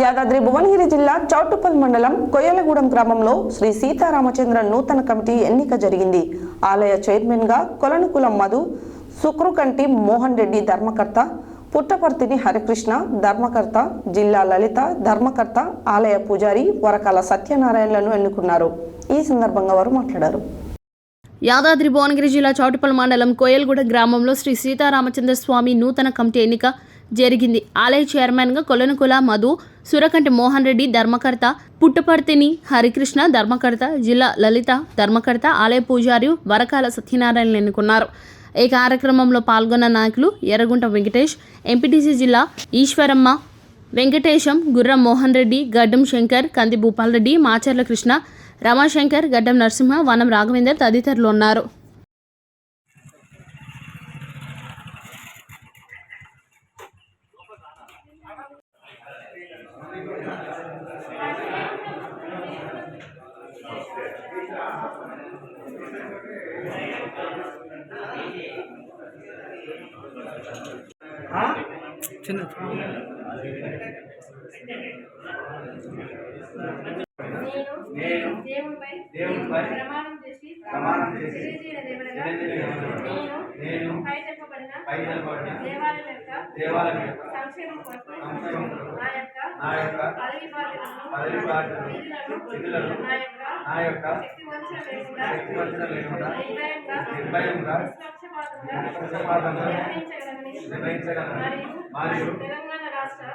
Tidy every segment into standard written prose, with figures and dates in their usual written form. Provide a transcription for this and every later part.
యాదాద్రి భువనగిరి జిల్లా చౌటుప్పల్ మండలం కొయ్యలగూడెం గ్రామంలో శ్రీ సీతారామచంద్ర నూతన కమిటీ ఎన్నిక జరిగింది. ఆలయ చైర్మన్ గా కొలనుకుల మధు, సుక్రుకంటి మోహన్ రెడ్డి ధర్మకర్త, పుట్టపర్తిని హరికృష్ణ ధర్మకర్త, జిల్లా లలిత ధర్మకర్త, ఆలయ పూజారి వరకాల సత్యనారాయణలను ఎన్నుకున్నారు. ఈ సందర్భంగా వారు మాట్లాడారు. యాదాద్రి భువనగిరి జిల్లా చౌటుప్పల్ మండలం కొయ్యలగూడెం గ్రామంలో శ్రీ సీతారామచంద్ర స్వామి నూతన కమిటీ ఎన్నిక జరిగింది. ఆలయ చైర్మన్గా కొలనుకుల మధు, సురకంటి మోహన్ రెడ్డి ధర్మకర్త, పుట్టపర్తిని హరికృష్ణ ధర్మకర్త, జిల్లా లలిత ధర్మకర్త, ఆలయ పూజారి వరకాల సత్యనారాయణను ఎన్నుకున్నారు. ఈ కార్యక్రమంలో పాల్గొన్న నాయకులు ఎర్రగుంట వెంకటేష్, ఎంపీటీసీ జిల్లా ఈశ్వరమ్మ, వెంకటేశం, గుర్రం మోహన్ రెడ్డి, గడ్డం శంకర్, కంది భూపాల్ రెడ్డి, మాచర్ల కృష్ణ, రమాశంకర్, గడ్డం నరసింహ, వనం రాఘవేందర్ తదితరులు ఉన్నారు. నేను దేవునిపై ప్రమాణం చేసి తెలియజేయడమేమనగా నేను పై చెప్పబడిన దేవాలయం యొక్క సంక్షేమం కొరకు నా యొక్క పదవి బాధ్యతలను విధులను నా యొక్క శక్తి వంచన లేకుండా నిర్భయంగా నిష్పక్షపాతంగా నిర్వహించగలనని మరియు తెలంగాణ రాష్ట్ర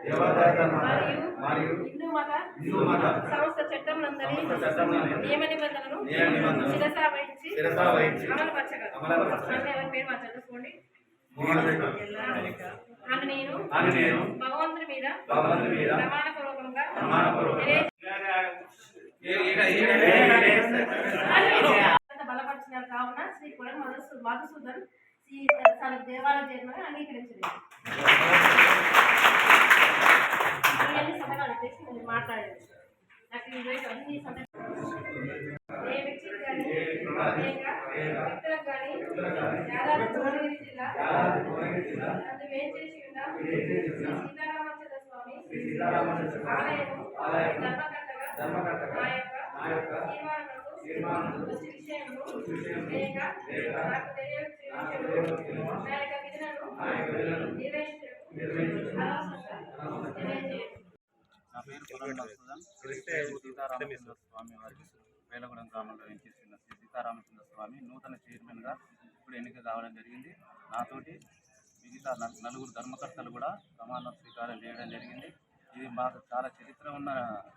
దేవాదాయ ధర్మాదాయ మరియు హిందూ మత సంస్థ చట్టం నందరి నియమ నిబంధనలను శిరసా వహించి అమలుపరచగలను. పేరు మాట్లాడుకోండి. నేను భగవంతుని మీద ప్రమాణపూర్వకంగా బలపరిచినారు కావున శ్రీ కొలం మధుసూదన్ దేవాలయ చైర్మన్ అంగీకరించింది. మాట్లాడారు నాకు ఏ వ్యక్తికి కానీ వ్యక్తులకు కానీ యాదాద్రి భువనగిరి జిల్లా అందు వేంచేసి ఉన్న సీతారామచంద్ర స్వామి ఆలయము ధర్మకర్తగా నా యొక్క తీర్మానములకు వచ్చే విషయంలో నాకు తెలియజేయడం నా యొక్క విధులను నా పేరు కొలనుకుల సీతారామచంద్ర స్వామి వారికి కొయ్యలగూడెం గ్రామంలో వెంచేసిన శ్రీ సీతారామచంద్ర స్వామి నూతన చైర్మన్గా ఇప్పుడు ఎన్నిక కావడం జరిగింది. నాతోటి మిగతా నలుగురు ధర్మకర్తలు కూడా ప్రమాణ స్వీకారం చేయడం జరిగింది. ఇది మాకు చాలా చరిత్ర ఉన్న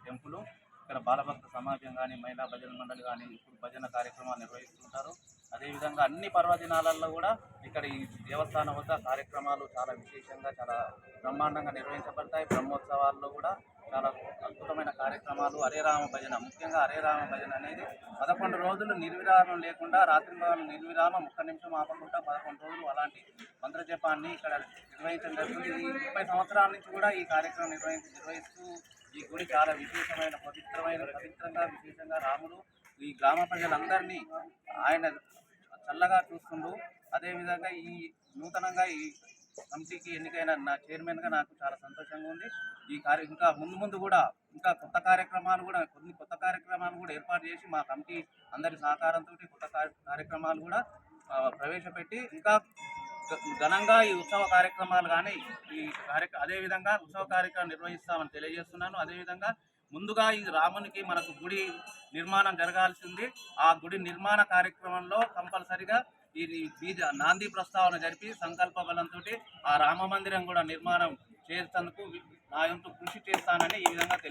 టెంపుల్. ఇక్కడ బాలభక్త సమాజం కానీ, మహిళా భజన మండలి కానీ ఇప్పుడు భజన కార్యక్రమాలు నిర్వహిస్తుంటారు. అదేవిధంగా అన్ని పర్వదినాలలో కూడా ఇక్కడ ఈ దేవస్థానం వద్ద కార్యక్రమాలు చాలా విశేషంగా, చాలా బ్రహ్మాండంగా నిర్వహించబడతాయి. బ్రహ్మోత్సవాల్లో కూడా చాలా అద్భుతమైన కార్యక్రమాలు. హరే రామ భజన, ముఖ్యంగా హరే రామ భజన అనేది 11 రోజులు నిర్విరామం లేకుండా, రాత్రి నిర్విరామం, 1 నిమిషం ఆపకుండా 11 రోజులు అలాంటి మంత్రజపాన్ని ఇక్కడ నిర్వహించడం జరుగుతుంది. ఈ 30 సంవత్సరాల నుంచి కూడా ఈ కార్యక్రమం నిర్వహిస్తూ ఈ గుడి చాలా పవిత్రంగా విశేషంగా రాముడు ఈ గ్రామ ప్రజలందరినీ ఆయన చల్లగా చూస్తుండు. అదేవిధంగా ఈ నూతనంగా ఈ కమిటీకి ఎన్నికైన నా చైర్మన్గా నాకు చాలా సంతోషంగా ఉంది. ఈ ఇంకా ముందు కూడా ఇంకా కొన్ని కొత్త కార్యక్రమాలు కూడా ఏర్పాటు చేసి మా కమిటీ అందరి సహకారంతో కొత్త కార్యక్రమాలు కూడా ప్రవేశపెట్టి ఇంకా ఘనంగా ఈ ఉత్సవ కార్యక్రమాలు కానీ అదేవిధంగా ఉత్సవ కార్యక్రమం నిర్వహిస్తామని తెలియజేస్తున్నాను. అదేవిధంగా ముందుగా ఈ రామునికి మనకు గుడి నిర్మాణం జరగాల్సింది. ఆ గుడి నిర్మాణ కార్యక్రమంలో కంపల్సరిగా ఈ నాంది ప్రస్తావన జరిపి సంకల్ప బలంతో ఆ రామ మందిరం కూడా నిర్మాణం చేసేందుకు నా వంతు కృషి చేస్తానని ఈ విధంగా